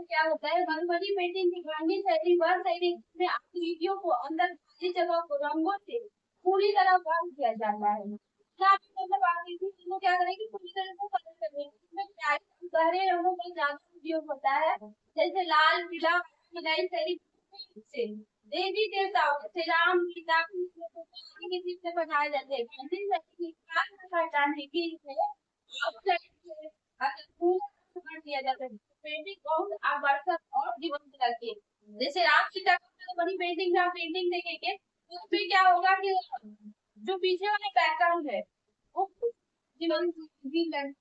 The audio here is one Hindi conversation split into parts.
क्या होता है मधुबनी पेंटिंग की गांधी शैली व शैली में आकृतियों को अंदर की जगह को रंगों से पूरी तरह काम किया जाता है। यहाँ पे मतलब आकृति को क्या करेंगे पूरी तरह से कलर करेंगे। इसमें गहरे रंगों का ज्यादा उपयोग होता है जैसे लाल पीला मिलाई शैली से देवी देवताओं जैसे राम सीता के चीज से बनाए जाते हैं। गांधी शैली की खास पहचान है कि इसमें कर दिया जाता है पेंटिंग बहुत आकर्षक और जीवंत लगती है। जैसे राम सीता का बड़ी पेंटिंग का पेंटिंग देखेंगे उसमें क्या होगा कि जो पीछे वाला बैकग्राउंड है वो जीवंत जीवंत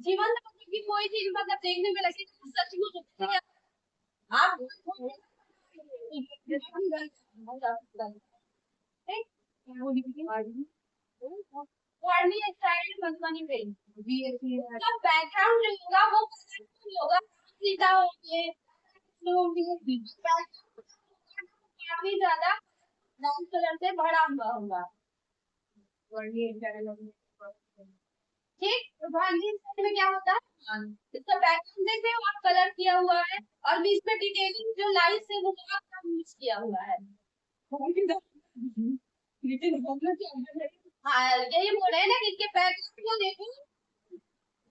जीवंत मतलब कि कोई चीज मतलब देखने में लगे सचमुच होती है। आप वार्निंग स्टाइल मधुबनी पेंटिंग उसका बैकग्राउंड जो होगा वो कलरफुल होगा सीधा होंगे काफी ज्यादा ब्राउन कलर से भरा हुआ होगा। ठीक तो गांधी में क्या होता है इसका बैकग्राउंड देखते हो आप कलर किया हुआ है और बीच में डिटेलिंग जो लाइट से वो बहुत यूज किया हुआ है। हाँ यही बोल रहे हैं ना कि इसके बैकग्राउंड को देखो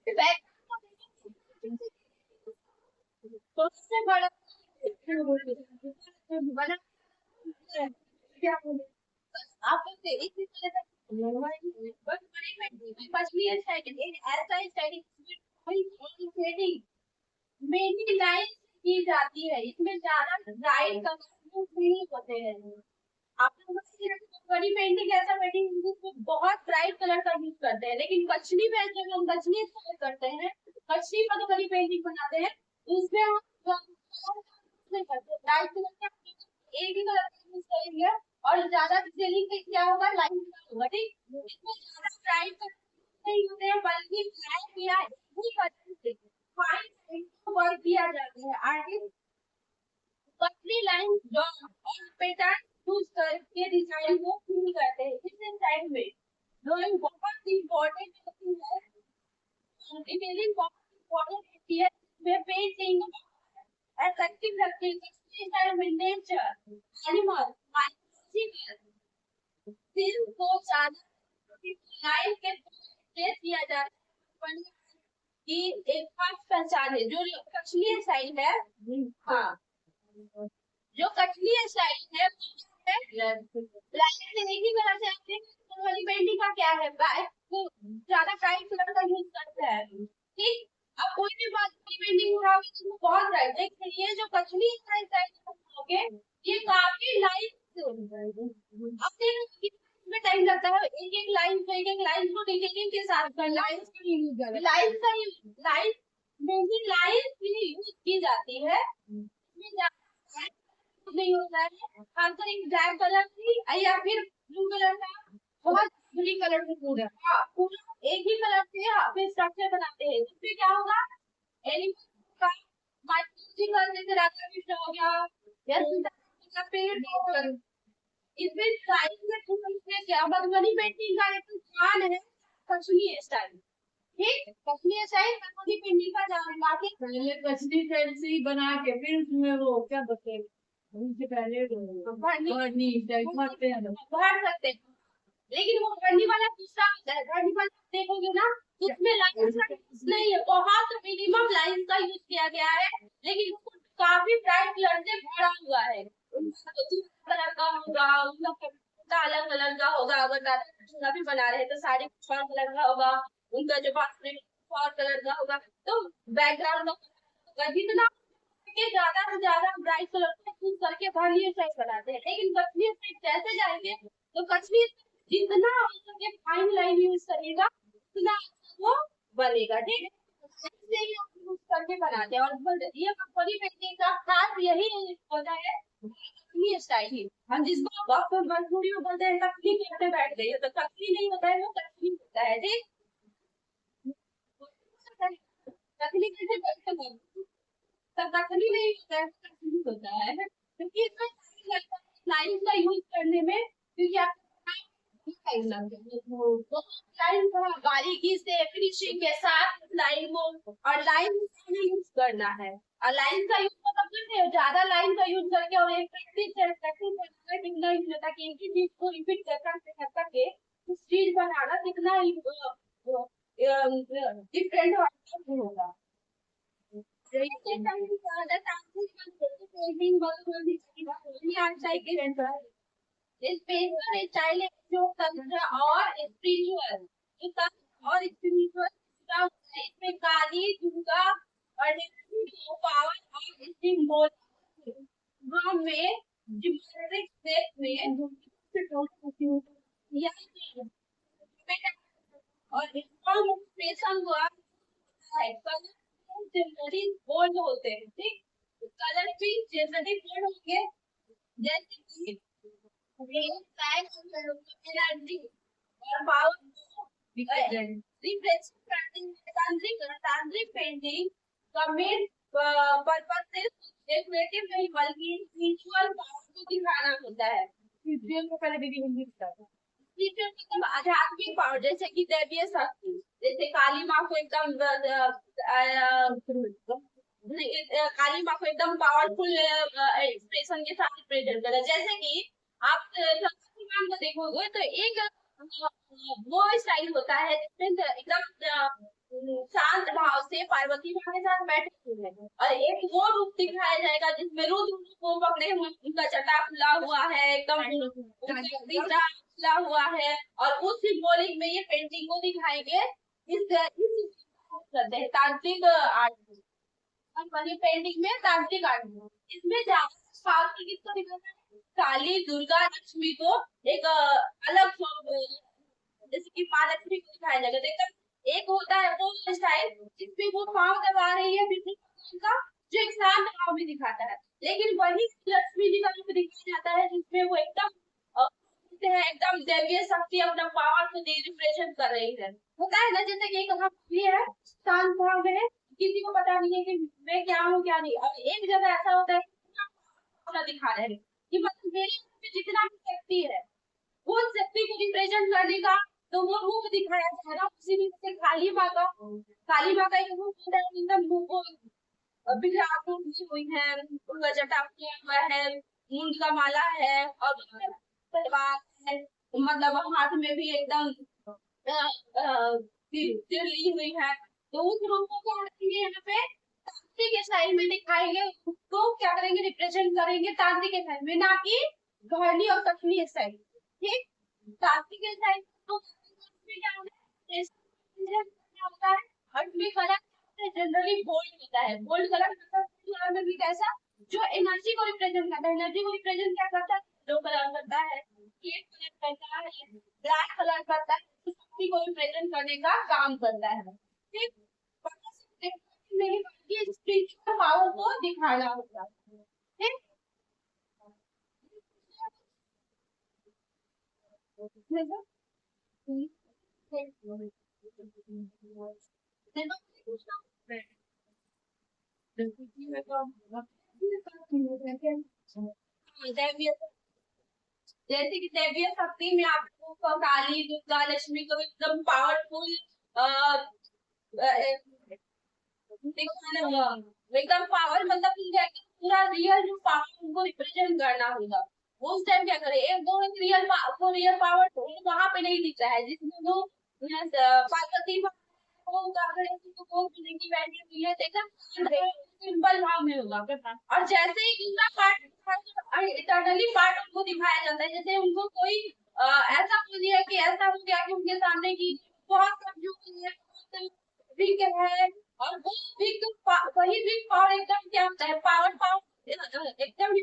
बैकग्राउंड तो उससे बड़ा बड़ा क्या बोले आप लोग इसी तरह बस मछली स्टाइल ऐसा स्टाइल शेडिंग मेनली लाइन की जाती है इसमें ज्यादा ब्राइट कलर नहीं होते हैं। आप लोग बड़ी पेंटिंग ऐसा पेंटिंग जिसमें बहुत ब्राइट कलर का यूज करते हैं लेकिन कचनी में जब हम कचनी स्टाइल करते हैं कचनी पर बड़ी पेंटिंग बनाते हैं तो उसमें हम नहीं करते ब्राइट कलर का एक ही कलर का यूज करेंगे और ज्यादा डिटेलिंग क्या होगा लाइन होगा ठीक इसमें ज्यादा ब्राइट नहीं होते हैं बल्कि ब्लैक या ही कलर फाइन वर्क किया जाता है आर्टिस्ट पतली लाइन ड्रॉ और पैटर्न यूज करके डिजाइन को फिल करते हैं इस स्टाइल में ड्राइंग बहुत ही इम्पोर्टेंट होती है डिटेलिंग बहुत इम्पोर्टेंट होती है में पेंटिंग अट्रैक्टिव रखते हैं स्टाइल में नेचर एनिमल माइथोलॉजिकल फिल्म को ज्यादा लाइन के प्लेस किया जाता है कि एक खास पहचान है जो कश्मीर स्टाइल है। हाँ जो कठली स्टाइल है लाइन से एक ही कलर से आते हैं वाली पेंटिंग का क्या है बैक को ज्यादा ब्राइट कलर का यूज करता है ठीक अब कोई भी बात की पेंटिंग उठाओगे तो बहुत ब्राइट लेकिन ये जो कठली स्टाइल उठाओगे ये काफी लाइट अब देखो में टाइम लगता है एक एक लाइन को डिटेलिंग के साथ करना लाइन का लाइन मेनली लाइन भी यूज की जाती है नहीं होता है आंसर एक ब्लैक कलर की या फिर ब्लू कलर का बहुत ब्लू कलर से पूरा हाँ पूरा एक ही कलर से फिर स्ट्रक्चर बनाते हैं इसमें क्या होगा एलिमेंट का माइथोलॉजिकल जैसे राधा कृष्ण हो गया या सीता का पेड़ इसमें साइज में इसमें क्या मधुबनी पेंटिंग का एक जान है कश्मीरी स्टाइल ठीक कश्मीरी स्टाइल मधुबनी पेंटिंग का जान बाकी पहले कचरी स्टाइल से ही बना के फिर उसमें वो क्या बोलते हैं उससे पहले भरनी स्टाइल भरते हैं भर सकते हैं लेकिन वो भरनी वाला दूसरा होता है भरनी वाला देखोगे ना उसमें लाइन्स का नहीं है बहुत मिनिमम लाइन्स का यूज किया गया है लेकिन काफी ब्राइट कलर से भरा हुआ है कलर का होगा उनका काला कलर का होगा अगर दादा भी बना रहे तो साड़ी और कलर का होगा उनका जो और कलर का होगा तो बैकग्राउंड का जितना ज्यादा से ज्यादा ब्राइट कलर का यूज करके भरनी साइज बनाते हैं लेकिन कश्मीर साइड जैसे जाएंगे तो कश्मीर जितना हो सके फाइन लाइन यूज करेगा उतना वो बनेगा ठीक है यूज करके बनाते हैं और ये कंपनी पेंटिंग का खास यही होता है ये स्टाइल ही हम जिसको वक्त मजबूरी में बोलते हैं तकली करते बैठ गए तो तकली नहीं होता है वो तकली होता है ठीक तकली कैसे बैठते हैं तब तकली नहीं होता है तकली होता है क्योंकि इसमें लाइन का यूज करने में क्योंकि आप टाइम लग गया। तो लाइन को बारीकी से फिनिशिंग के साथ लाइन को और लाइन यूज करना है। और लाइन का यूज मतलब कुछ नहीं, ज्यादा लाइन का यूज करके और एक प्रैक्टिस नहीं होता कि एक ही चीज को रिपीट कर करके चीज बनाना कितना डिफरेंट होगा। This paper style is जो तंत्र और स्पिरिचुअल, जो तंत्र और स्पिरिचुअल इसमें काली दुर्गा और पावर और सिंबल में जियोमेट्रिक शेप में या और इसका एक्सप्रेशन हुआ है कलर जनरली बोल्ड होते हैं, ठीक, कलर भी जनरली बोल्ड होंगे जैसे कि एनर्जी और पावर तांत्रिक पेंटिंग का मेन पर्पस सिर्फ डेकोरेटिव नहीं बल्कि स्पिरिचुअल पावर को दिखाना होता है। स्पिरिचुअल को पहले दीदी हिंदी बता दो। स्पिरिचुअल मतलब आध्यात्मिक पावर, जैसे कि दैवीय शक्ति, जैसे काली माँ को एकदम काली माँ को एकदम पावरफुल एक्सप्रेशन के साथ रिप्रेजेंट करा। जैसे कि आप भगवान को देखोगे तो एक वो स्टाइल होता है जिसमें एकदम शांत भाव से पार्वती माँ के साथ बैठे हुए हैं, और एक वो रूप दिखाया जाएगा जिसमें रुद्र को पकड़े हुए, उनका जटा खुला हुआ है, एकदम खुला हुआ है, और उस सिंबॉलिक में ये पेंटिंग को दिखाएंगे। इस तांत्रिक आर्ट पेंटिंग में तांत्रिक आर्ट, इसमें किसको दिखाना है, काली दुर्गा लक्ष्मी को एक अलग जैसे कि माँ लक्ष्मी को दिखाया जाएगा। देखकर एक होता है वो स्टाइल जिसमें वो पाँव दबा रही है विष्णु भगवान का, जो एक शांत भाव में दिखाता है, लेकिन वही लक्ष्मी जी का रूप दिखाया जाता है जिसमें वो एकदम दैवीय शक्ति अपना पावर को रिप्रेजेंट कर रही है। होता है ना, जैसे कि एक है शांत भाव में, किसी को पता नहीं है कि मैं क्या हूँ क्या नहीं। अब एक जगह ऐसा होता है दिखा रहे हैं कि मतलब मेरे जितना भी शक्ति है वो शक्ति को रिप्रेजेंट करने का तो वो रूप दिखाया जा रहा है। उसी में से काली माँ का एक रूप होता है, एकदम विग्रह हुई है, उनका जटा हुआ है, मुंड का माला है और तलवार है, मतलब हाथ में भी एकदम तीर ली हुई है। तो उस रूप को क्या करेंगे यहाँ पे तांत्रिक स्टाइल में दिखाएंगे, उसको क्या करेंगे रिप्रेजेंट करेंगे तांत्रिक स्टाइल में, ना कि घरनी और कठनी स्टाइल। ठीक, तांत्रिक स्टाइल तो क्या होता है, और इसमें कलर जनरली बोल्ड होता है। बोल्ड कलर में भी कैसा, जो एनर्जी को रिप्रेजेंट करता है, एनर्जी को रिप्रेजेंट क्या करता है, ब्लू कलर करता है, रेड कलर करता है, ब्लैक कलर करता है, शक्ति को रिप्रेजेंट करने का काम करता है। ठीक, स्पिरिचुअल पावर को दिखाना होगा। ठीक, जैसे कि दैवीय शक्ति में आपको काली दुर्गा लक्ष्मी को एकदम पावरफुल एकदम पावर, मतलब पूरा रियल जो पावर उनको रिप्रेजेंट करना होगा। वो उस टाइम क्या करे, एक दो रियल पावर वहां पे नहीं दिख रहा है जिसमें वो पार्वती बैठी हुई है, सिंपल भाव में होगा। और जैसे ही दूसरा पार्ट इटर्नली पार्ट उनको दिखाया जाता है, जैसे उनको कोई ऐसा बोल दिया कि ऐसा हो गया कि उनके सामने की बहुत कमजोर है, वीक है, और वो वीक वही वीक पावर एकदम क्या होता है, पावर एकदम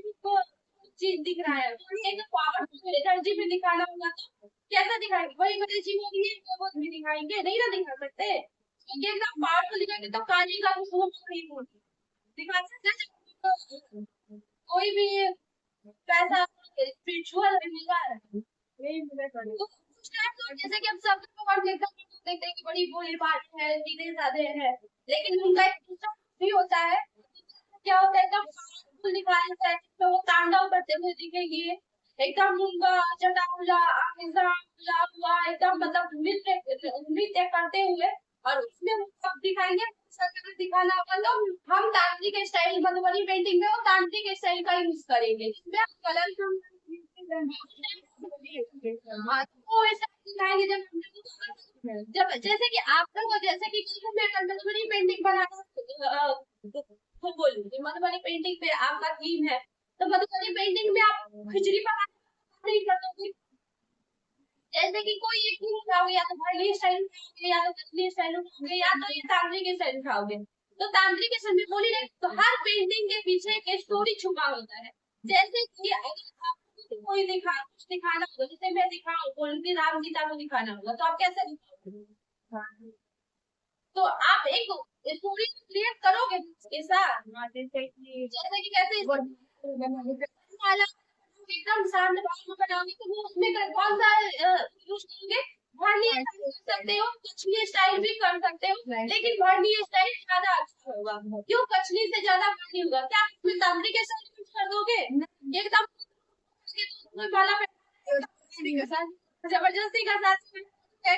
चीज दिख रहा है, एक पावर एनर्जी में दिखाना होगा तो कैसा दिखाएंगे, वही एनर्जी होगी वो भी दिखाएंगे, नहीं ना दिखा सकते, क्योंकि एकदम पावरफुल दिखाएंगे तो काली का नहीं होगी दिखा सकते। कोई भी पैसा स्पिरिचुअल मिला है तो जैसे कि हम सब देखते हैं कि बड़ी बोली बात है, सीधे साधे है, लेकिन उनका एक दूसरा भी होता है, क्या होता है एकदम पावरफुल दिखाया जाता है, तो वो तांडव करते हुए दिखेंगे, एकदम उनका जटा खुला, एकदम खुला हुआ, एकदम मतलब नृत्य नृत्य करते हुए, और उसमें वो सब दिखाएंगे। अगर दिखाना होगा तो हम तांत्रिक स्टाइल, मधुबनी पेंटिंग में वो तांत्रिक स्टाइल का यूज करेंगे, जिसमें आप कलर हाँ, तो ऐसा दिखाएंगे। जब जैसे कि आप लोग, जैसे कि मैं मधुबनी पेंटिंग बनाना तो बोलूंगी, मधुबनी पेंटिंग पे आपका थीम है, तो मधुबनी पेंटिंग में आप खिचड़ी पकाना नहीं कर दोगे। जैसे कि कोई एक थीम उठाओगे, या तो भरली स्टाइल उठाओगे, या तो कश्मीरी स्टाइल उठाओगे, या तो ये तांत्रिक स्टाइल उठाओगे। तो तांत्रिक स्टाइल में बोली नहीं, तो हर पेंटिंग के पीछे एक स्टोरी छुपा होता है। जैसे कि अगर आपको कोई कुछ दिखाना होगा, जैसे मैं दिखाऊं, बोल के राम सीता को दिखाना होगा, तो आप कैसे दिखाओगे? तो आप एक स्टोरी क्रिएट करोगे इसके साथ, जैसे कि कैसे वाला एकदम शांत भाव में बनाओगे, तो वो उसमें कौन सा यूज करोगे? वर्णीय स्टाइल कर सकते हो, कछली स्टाइल भी कर सकते हो, लेकिन वर्णीय स्टाइल ज्यादा अच्छा होगा। क्यों कछली से ज्यादा वर्णीय होगा? क्या आप उसमें तांत्रिक स्टाइल यूज कर दोगे? एकदम वाला जबरदस्ती का साथ है?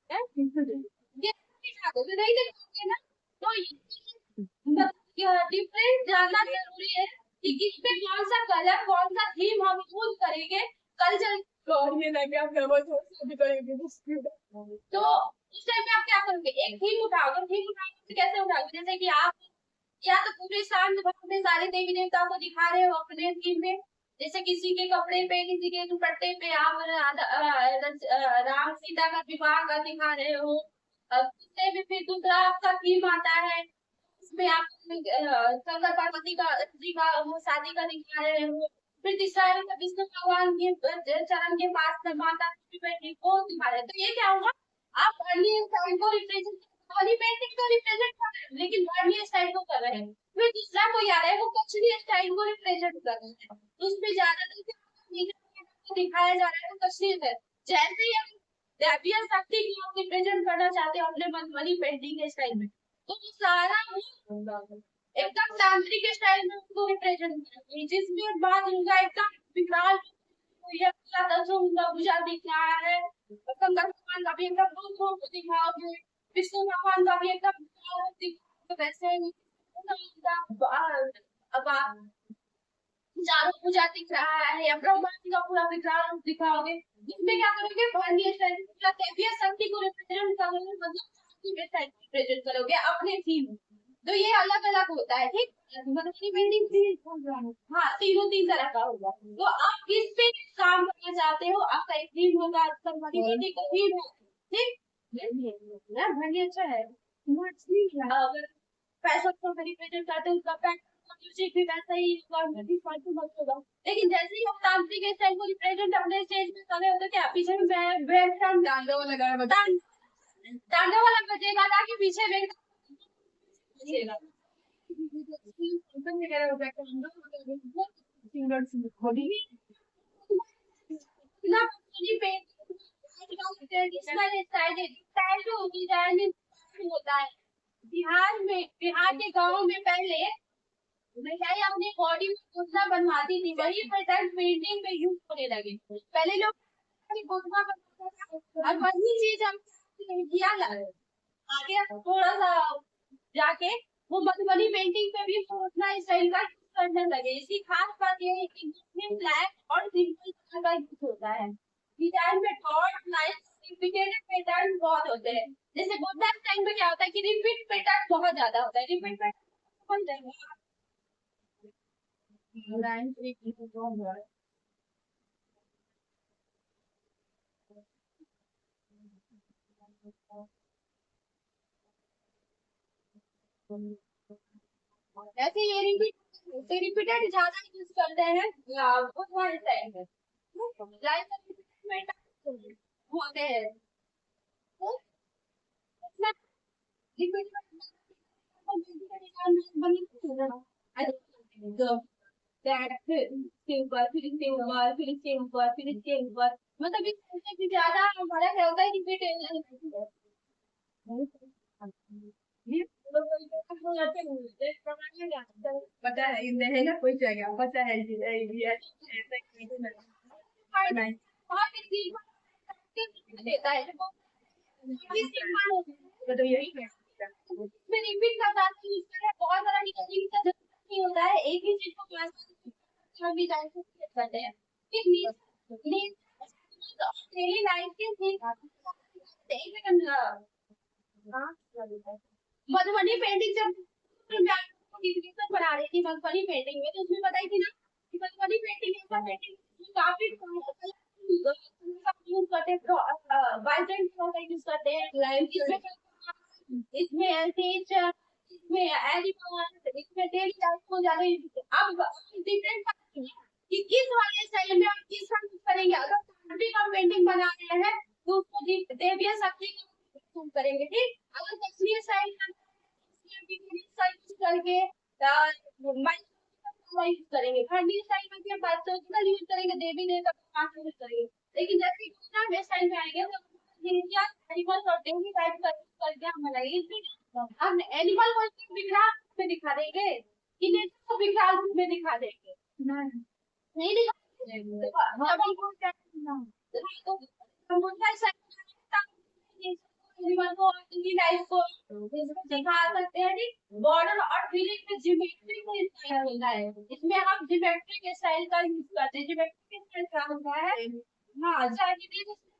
ये तो नहीं देखोगे ना, तो डिफरेंस जानना जरूरी है कि किस पे कौन सा कलर, कौन सा थीम हम यूज करेंगे कल्चर। और ये ना क्या करेंगे तो उस टाइम में आप क्या करोगे? एक थीम उठाओगे, थीम उठाओगे कैसे उठाओगे? जैसे कि आप या तो पूरे शांत भाव में सारे देवी देवताओं को दिखा रहे हो अपने थीम में, जैसे किसी के कपड़े पे, किसी के दुपट्टे पे आप राम सीता का विवाह का दिखा रहे हो। उससे भी फिर दूसरा आपका थीम आता है, इसमें आप शंकर पार्वती का जी का वो शादी का दिखा रहे हो। फिर तीसरा है मतलब विष्णु भगवान के चरण के पास में माता लक्ष्मी बैठी, वो दिखा रहे हैं। तो ये क्या हुआ? आप वर्णीय स्टाइल को रिप्रेजेंट, वाली पेंटिंग को रिप्रेजेंट कर रहे हैं, लेकिन वर्णीय स्टाइल को कर रहे हैं। फिर दूसरा कोई आ रहा है, वो कछली स्टाइल को रिप्रेजेंट कर रहे हैं, तो उसमें ज्यादातर दिखाया जा रहा है तो कछली है। जैसे ही हम दैवीय शक्ति को रिप्रेजेंट करना चाहते हैं अपने मधुबनी पेंटिंग के स्टाइल में, तो वो सारा एकदम तांत्रिक स्टाइल में उसको रिप्रेजेंट करेंगे, जिसमें बाद उनका एकदम विकराल उनका भुजा दिख रहा है। शंकर भगवान का भी एकदम रूप दिखाओगे, विष्णु भगवान का भी एकदम वैसे ही अब चारों पूजा दिख रहा है, या ब्रह्मा जी का पूरा विकराल रूप दिखाओगे, जिसमें क्या करोगे? वर्णीय स्टाइल दैवीय शक्ति को रिप्रेजेंट करोगे, मतलब रिप्रेजेंट करोगे अपने थीम। तो ये अलग अलग होता है, ठीक। मधुबनी पेंटिंग हाँ तीनों तीन तरह का होगा। तो आप किस पे काम करना चाहते हो, आपका एक थीम होगा, मधुबनी पेंटिंग का थीम है, ठीक ना? बढ़िया, अच्छा है। अगर पैसा को रिप्रेजेंट करते हैं, उसका म्यूजिक भी वैसा ही होगा। लेकिन जैसे ही हम तांत्रिक स्टाइल को रिप्रेजेंट अपने स्टेज पे कर रहे होते, क्या पीछे में तांडव लगाया, तांडव वाला बजेगा ना कि पीछे बजेगा? होता है बिहार में, बिहार के गाँव में पहले महिलाएं अपनी बॉडी में घुटना बनवाती थी, वही पैटर्न पेंटिंग में यूज होने लगे। पहले लोग घुटना बनवाता था, और वही चीज हम किया आगे थोड़ा सा जाके वो मधुबनी पेंटिंग पे भी घुटना स्टाइल का यूज करने लगे। इसकी खास बात यह है कि इसमें ब्लैक और सिंपल कलर का यूज होता है। डिजाइन में डॉट लाइन रिपीटेड पैटर्न बहुत होते हैं। जैसे बुद्धा स्टाइल में क्या होता है कि रिपीट पैटर्न बहुत ज्यादा होता है, रिपीट पैटर्न लाइन ऐसे ये रिपीटेड ज्यादा यूज करते हैं बुद्धा स्टाइल में, लाइन होते हैं। तो इसमें repeat इसके ऊपर फिर इसके ऊपर फिर इसके ऊपर फिर इसके ऊपर, मतलब इससे भी ज्यादा बड़ा क्या होता है रिपीट। पता है इनमें है ना कोई जगह पता है ये ऐसे नहीं देता है तो यही है में रिपीट का साथ यूज करें बहुत सारा निकलने का जरूरत नहीं होता है एक ही चीज को बार भी टाइम से करते हैं डेली लाइफ के मधुबनी पेंटिंग जब मैं डिग्री पढ़ा रही थी मधुबनी पेंटिंग में तो उसमें बताई थी ना कि मधुबनी पेंटिंग ऐसा पेंटिंग काफी यूज करते हैं वाइब्रेंट का यूज करते हैं इसमें टीचर इसमें एनिमल इसमें डेली लाइफ को ज्यादा अब डिफरेंट कि किस वाले स्टाइल में हम किस यूज करेंगे अगर हम पेंटिंग बना रहे हैं तो उसको देविया शक्ति यूज करेंगे ठीक अगर दक्षिणी स्टाइल करके यूज करेंगे खंडी स्टाइल में फिर बायोलॉजिकल यूज करेंगे देवी देवता यूज करेंगे लेकिन जैसे वेस्ट साइड में आएंगे तो एनिमल्स और डेली टाइप का यूज करके हम बनाएंगे हम एनिमल को विकराल में दिखा देंगे कि नेचर को विकराल रूप में दिखा देंगे नहीं दिखा एनिमल को लाइफ को दिखा सकते हैं ठीक बॉर्डर और फीलिंग में ज्योमेट्री का स्टाइल होता है इसमें हम ज्योमेट्री के स्टाइल का यूज करते हैं ज्योमेट्री के स्टाइल क्या होता है हाँ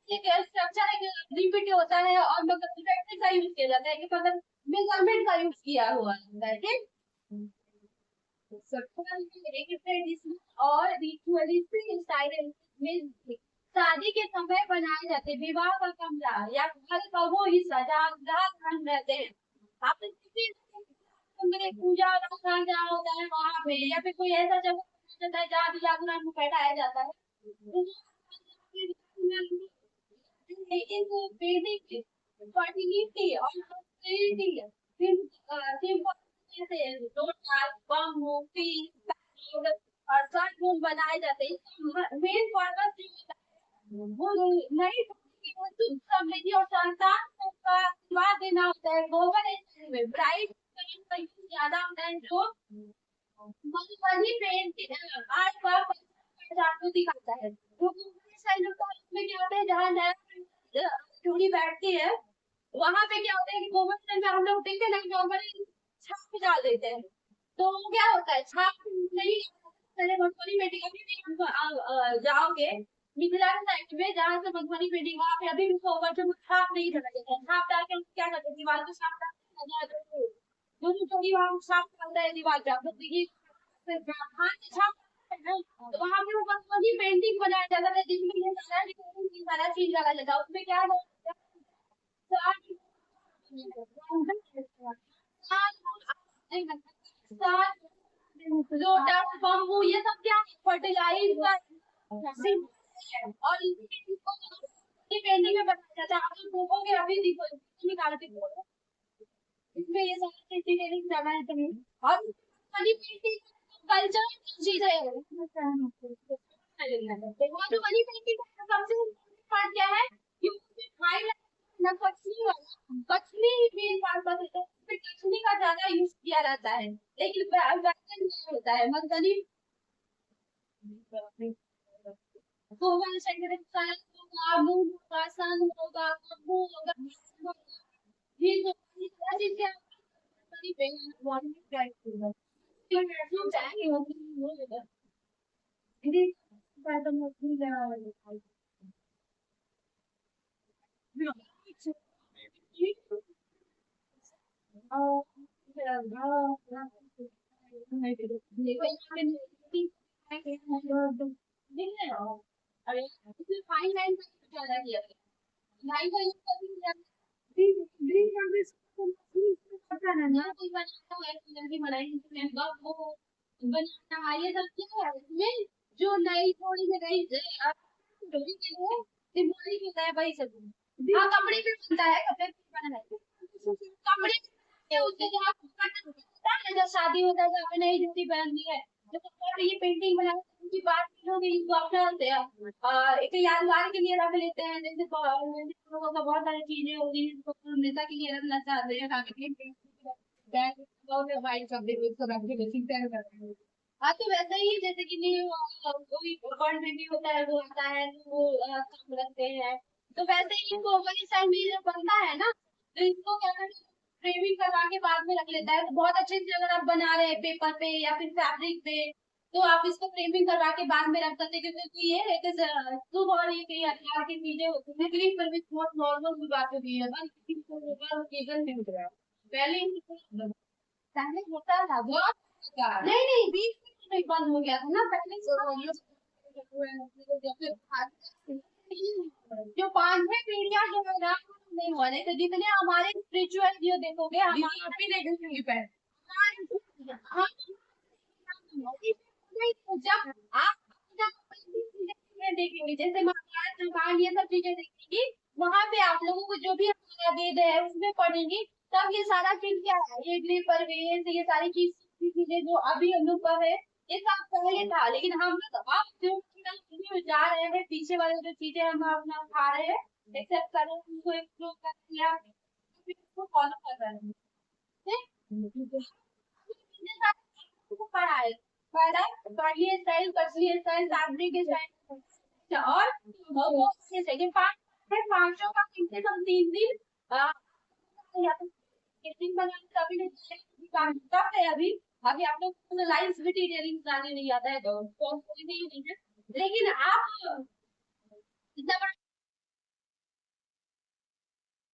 एक स्ट्रक्चर एक रिपीट होता है और मतलब ज्योमेट्री का यूज किया जाता है कि मतलब मेजरमेंट का यूज किया हुआ होता है ठीक और रिचुअलिस्टिक स्टाइल में शादी के समय बनाए जाते हैं विवाह का कमरा या घर का वो हिस्सा जहाँ हम रहते हैं आप किसी कमरे पूजा का जहाँ होता है वहाँ पे या फिर कोई ऐसा जगह होता है जहाँ भी जागरण बैठाया जाता है फर्टिलिटी और और शॉर्ट मूव बनाए जाते हैं मेन पर्पस वो नहीं समृद्धि और संतान का आशीर्वाद देना होता है गोबर में ब्राइट ज्यादा होता है जो मधुबनी पेंटिंग आर्ट का पहचान को दिखाता है उसमें क्या होता है जहाँ नया जोड़ी बैठती है वहां पे क्या होता है कि गोबर में हम लोग देखते हैं ना नॉर्मली छाप डाल देते हैं तो क्या होता है छाप नहीं मधुबनी पेंटिंग अभी भी जाओगे मिथिला साइड में जहाँ से मधुबनी पेंटिंग वहाँ पे अभी भी गोबर जो छाप नहीं डाला जाता है छाप डाल के क्या करते हैं दीवार को छाप डाल दोनों जोड़ी वहाँ छाप डालता है दीवार पे आप लोग देखिए हाथ से छाप तो वहाँ पे मधुबनी पेंटिंग बनाया जाता था जिसमें ये सारा चीज डाला जाता है उसमें क्या लोटस बम्बू ये सब क्या फर्टिलाइजर और पेंटिंग में बताया जाता है आप लोग देखोगे अभी निकालते इसमें ये सारी डिटेलिंग जाना है तुम्हें और पेंटिंग कल्चर चीज है मधुबनी पेंटिंग का सबसे पार्ट क्या है कश्मी मेन पर्पस है तो कश्मी का ज्यादा यूज किया जाता है लेकिन वैसे होता है मधुबनी गोवन होगा मूव होगा सन होगा बम्बू होगा फाइन लाइन ज्यादा किया लाइन का यूज बनाना ये सब क्या है इसमें जो नई थोड़ी में नई जोड़ी के लिए सिंबॉलिक होता है वही सब हाँ कपड़े पे बनता है कपड़े पे बना है कपड़े पे उससे जहाँ शादी होता है जहाँ पे नई जोड़ी पहनती है तो ये पेंटिंग बना की बात करोगे इसको अपना एक यादगार के लिए रख लेते हैं जैसे लोगों का बहुत सारी चीजें होगी जिसको नेता के लिए रखना चाहते हैं वाइट कपड़े में सब आपके बेसिक तैयार कर रहे हैं। हाँ तो वैसे ही जैसे कि नहीं कोई बर्ड बेबी होता है वो आता है तो वो काम रखते हैं, तो वैसे ही इनको वही स्टाइल में जो बनता है ना, तो इसको क्या करते हैं फ्रेमिंग करवा के बाद में रख लेता है। तो बहुत अच्छे से अगर आप बना रहे हैं पेपर पे या फिर फैब्रिक पे, तो आप इसको फ्रेमिंग करवा के बाद में रख सकते हैं, क्योंकि ये एक शुभ और ये कई अखबार की चीजें होती है। ग्रीन पर भी बहुत नॉर्मल सी बात होती है, बस किसी को ऊपर ओकेजन नहीं होता है। पहले ही पहले होता था वो, बहुत बेकार। नहीं नहीं बीच में तो नहीं बंद हो गया था ना पहले से। जो पांचवें पीढ़ियां जो है ना वो नहीं हुआ, नहीं तो जितने हमारे स्पिरिचुअल जो देखोगे दीदी आप ही देखेंगे पहले। हाँ, जब आप जब देखेंगे जैसे महाभारत रामायण ये सब चीजें देखेंगी, वहां पे आप लोगों को जो भी हमारा वेद है उसमें पढ़ेंगी, तब ये सारा चीज क्या है, ये गृह प्रवेश ये सारी चीजें जो अभी हम लोग पर है, ये सब पहले था। लेकिन हम लोग अब जो जा रहे हैं पीछे वाले जो चीजें हम अपना उठा रहे हैं, एक्सेप्ट कर रहे हैं, उनको एक्सप्लोर कर रहे हैं, उसको फॉलो कर रहे हैं। पढ़ा है पढ़िए स्टाइल कछिए स्टाइल फैब्रिक के स्टाइल और वो सेकंड पार्ट है, पांचों का कम से कम 3 दिन या तो एक दिन बना तभी नहीं काम करते हैं। अभी अभी आप लोग को लाइफ भी डिटेलिंग बनाने नहीं आता है तो कोई भी नहीं है, लेकिन आप इतना बड़ा